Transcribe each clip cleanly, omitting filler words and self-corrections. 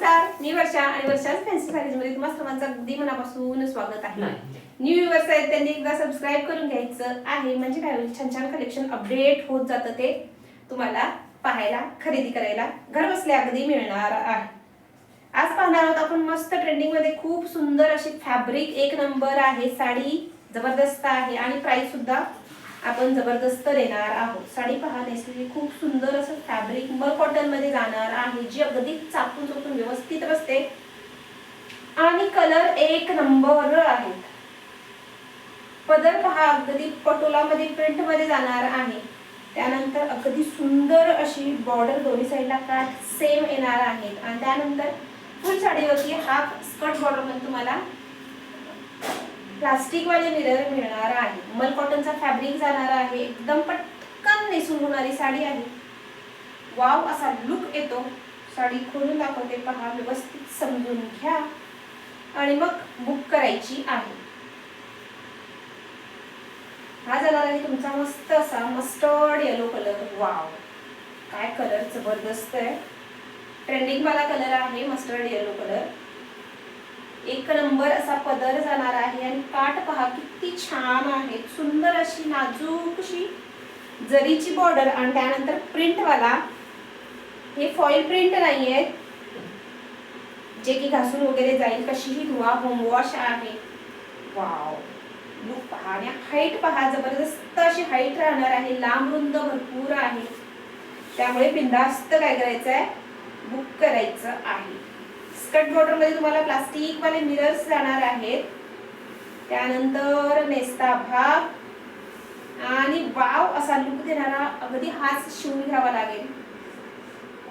नमस्कार, मी वर्षा आणि वर्षाच फॅन्सी साडीज मध्ये तुम्हा सर्वांचं अगदी मनापासून स्वागत आहे. न्यू व्ह्यूअर्स आहेत त्यांनी एकदा सबस्क्राईब करून घ्यायचं आहे, म्हणजे काय होईल, छान छान कलेक्शन अपडेट होत जातं, ते तुम्हाला पाहायला खरेदी करायला घर बसल्या अगदी मिळणार आहे. आज पाहणार आहोत आपण मस्त ट्रेंडिंग मध्ये खूप सुंदर अशी फॅब्रिक एक नंबर आहे, साडी जबरदस्त आहे आणि प्राइस सुद्धा आपण जबरदस्त देणार आहोत. साडी पहा, नेसलेली खूप सुंदर असं फॅब्रिक मल कॉटन मध्ये जाणार आहे, जी अगदी चापून चोपून व्यवस्थित बसते आणि कलर एक नंबर आहे. पदर पहा, अगदी पटोला मध्ये प्रिंट मध्ये जाणार आहे. त्यानंतर अगदी सुंदर अशी बॉर्डर दोन्ही साईडला काठ सेम येणार आहे आणि त्यानंतर फुल साडीवरती हाफ स्कर्ट बॉर्डर मध्ये तुम्हाला प्लास्टिक वाले मिरर मिळणार आहे. मल कॉटनचा फॅब्रिक जाणार आहे, एकदम पटकन नेसून होणारी साडी आहे. वाव असा लुक येतो. साडी खोलून दाखवते पहा, व्यवस्थित समजून घ्या आणि मग बुक करायची आहे. हा जाणार आहे तुमचा मस्त असा मस्टर्ड येलो कलर. वाव, काय कलर जबरदस्त आहे. ट्रेंडिंग वाला कलर आहे मस्टर्ड येलो कलर. एक नंबर असा पदर जाणार आहे आणि काठ पहा किती छान आहे. सुंदर अशी नाजूक अशी जरीची बॉर्डर आणि त्यानंतर प्रिंट वाला. हे फॉइल प्रिंट नाहीये जे की घासून वगैरे जाईल, कशीही धुवा, होम वॉश आहे. वाव, लुक पहा आणि हाईट पहा, जबरदस्त अशी हाईट राहणार आहे. लांब रुंद भरपूर आहे, त्यामुळे बिंदास्त काय करायचं आहे, बुक करायचं आहे. स्कर्ट बॉर्डर मध्ये तुम्हाला प्लास्टिक वाले मिरर्स जाणार आहेत. त्यानंतर नेस्ता भाग आणि वाव असा लुक देणारा, अगदी हाच शिवून घ्यावा लागेल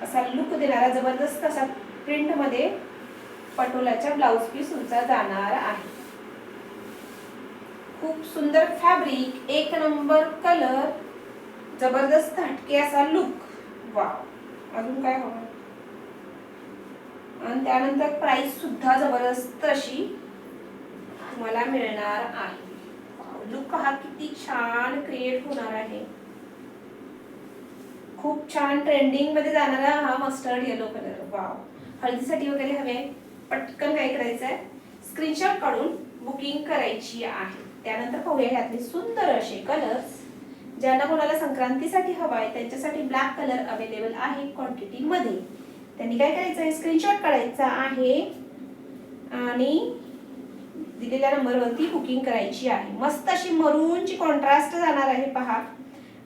असा लुक देणारा जबरदस्त असा प्रिंट मध्ये पटोलाच्या ब्लाउज पीस तुमचा जाणार आहे. खूप सुंदर फॅब्रिक, एक नंबर कलर, जबरदस्त हटके असा लुक. वाव, अजून काय हवं. आणि त्यानंतर प्राइस सुद्धा जबरदस्त अशी तुम्हाला मिळणार आहे. लुक हा किती छान क्रिएट होणार आहे. खूप छान ट्रेंडिंग मध्ये जाणारा हा मस्टर्ड येलो कलर. वाव, हळदीसाठी वगैरे हवे, पटकन काय करायचंय, स्क्रीनशॉट काढून बुकिंग करायची आहे. त्यानंतर पाहूया यातले सुंदर असे कलर्स. ज्यांना कोणाला संक्रांतीसाठी हवाय त्यांच्यासाठी ब्लॅक कलर अवेलेबल आहे क्वांटिटी मध्ये. त्यांनी काय करायचं आहे, स्क्रीनशॉट काढायचा आहे आणि दिलेल्या नंबरवरती बुकिंग करायची आहे. मस्त अशी मरूनची कॉन्ट्रास्ट जाणार आहे पहा.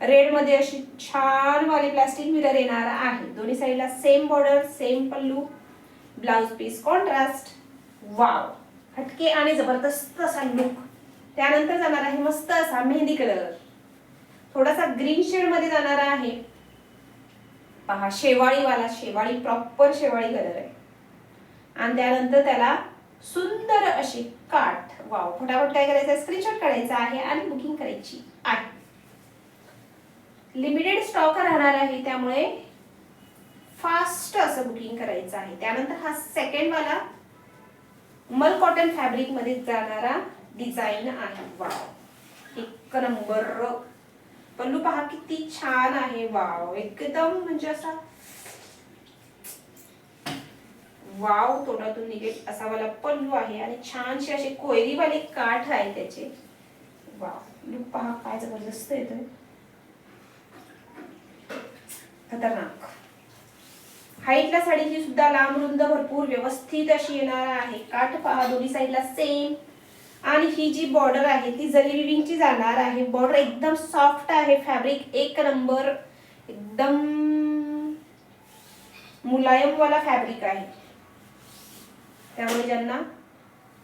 रेड मध्ये अशी छान वाली प्लास्टिक मिरर येणार आहे. दोन्ही साईडला सेम बॉर्डर, सेम पल्लू, ब्लाउज पीस कॉन्ट्रास्ट. वाव, हटके आणि जबरदस्त असा लुक. त्यानंतर जाणार आहे मस्त असा मेहंदी कलर, थोडासा ग्रीन शेड मध्ये जाणार आहे पहा. शेवाळी वाला, शेवाळी प्रॉपर शेवाळी कलर आहे आणि त्यानंतर त्याला सुंदर अशी काठ. वाव, फटाफट काय करायचं, स्क्रीनशॉट काढायचा आहे आणि बुकिंग करायची आहे. लिमिटेड स्टॉक राहणार आहे, त्यामुळे फास्ट असं बुकिंग करायचं आहे. त्यानंतर हा सेकंड वाला मल कॉटन फॅब्रिक मध्ये जाणारा डिझाईन आहे. वाव, एक नंबर. पल्लू पहा किती छान आहे. वाव, एकदम म्हणजे असा वाव, तोंडातून निघेल असा वाला पल्लू आहे आणि छानसे असे कोयरी वाले काठ आहे त्याचे. वाव, लुक पहा काय जबरदस्त येतोय, खतरनाक. हाईटला साडीची सुद्धा लांब रुंद भरपूर व्यवस्थित अशी येणार आहे. काठ पहा, दोन्ही साईडला सेम आणि ही जी बॉर्डर आहे ती जरी विविंगची जाणार आहे. बॉर्डर एकदम सॉफ्ट आहे, फॅब्रिक एक नंबर, एकदम मुलायम वाला फॅब्रिक आहे. त्यामुळे ज्यांना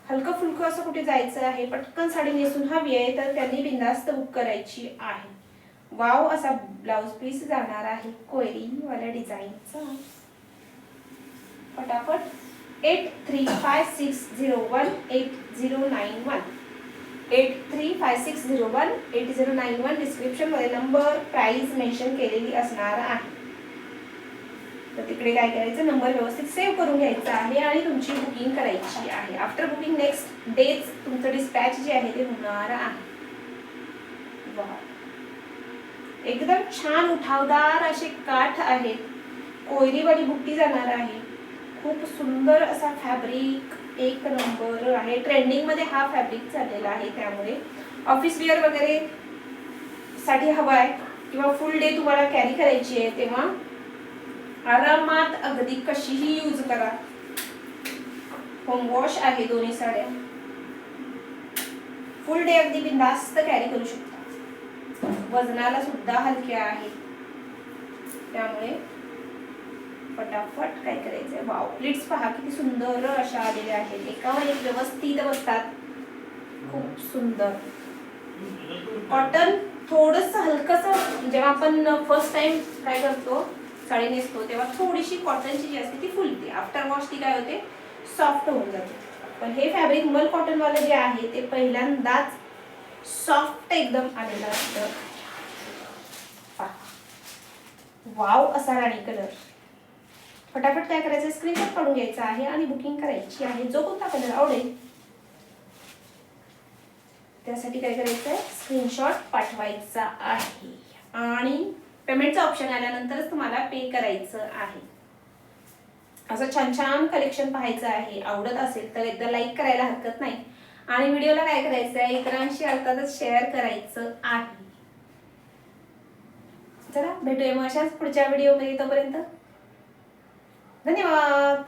हलकं फुलकं असं कुठे जायचं आहे, पटकन साडी नेसून हवी आहे, तर त्यांनी बिंदास्त बुक करायची आहे. वाव असा ब्लाउज पीस जाणार आहे कोयरी वाल्या डिझाईनचा. फटाफट 8356018091 8356018091 डिस्क्रिप्शन मध्ये नंबर, प्राइस मेन्शन केलेली असणार आहे. तर तिकडे काय करायचं, नंबर व्यवस्थित सेव्ह करून घ्यायचा आहे आणि तुमची बुकिंग करायची आहे. आफ्टर बुकिंग नेक्स्ट डेज तुमचं डिस्पॅच जे आहे ते होणार आहे. वाव, एकदम छान उठावदार असे काठ आहेत. कोयरीवाली बुट्टी जाणार आहे. खूप सुंदर असा फॅब्रिक, एक नंबर आहे. ट्रेंडिंग मध्ये हा फॅब्रिक चाललेला आहे, त्यामुळे ऑफिस वेअर वगैरे साठी हवा आहे किंवा फुल डे तुम्हाला कॅरी करायची आहे तेव्हा आरामात अगदी कशीही यूज करा. होम वॉश आहे दोन्ही साड्या. फुल डे अगदी बिंदास्त कॅरी करू शकता. वजनाला सुद्धा हलक्या आहेत, त्यामुळे फटाफट काय करायचंय. वाव, प्लीट्स पहा किती सुंदर अशा आलेल्या आहेत, एकावर एक व्यवस्थित बसतात. खूप सुंदर कॉटन. थोडस हलकस, जेव्हा आपण फर्स्ट टाइम काय करतो साडी नेसतो तेव्हा थोडीशी कॉटनची जी असते ती फुलते. आफ्टर वॉश ती काय होते, सॉफ्ट होऊन जाते. पण हे फॅब्रिक मल कॉटन वाले जे आहे ते पहिल्यांदाच सॉफ्ट एकदम आलेलं असतं. वाव असा राणी कलर. फटाफट काय करायचं, स्क्रीनशॉट काढून घ्यायचा आहे आणि बुकिंग करायची आहे. जो कोणता कलर आवडेल त्यासाठी काय करायचं आहे, स्क्रीनशॉट पाठवायचा आहे आणि पेमेंटचा ऑप्शन आल्यानंतरच तुम्हाला पे करायचं आहे. असं छान छान कलेक्शन पाहायचं आहे. आवडत असेल तर एकदा लाईक करायला हरकत नाही आणि व्हिडिओला काय करायचं आहे, इतरांशी अर्थातच शेअर करायचं आहे. चला भेटूया मग अशाच पुढच्या व्हिडिओमध्ये. तोपर्यंत धन्यवाद.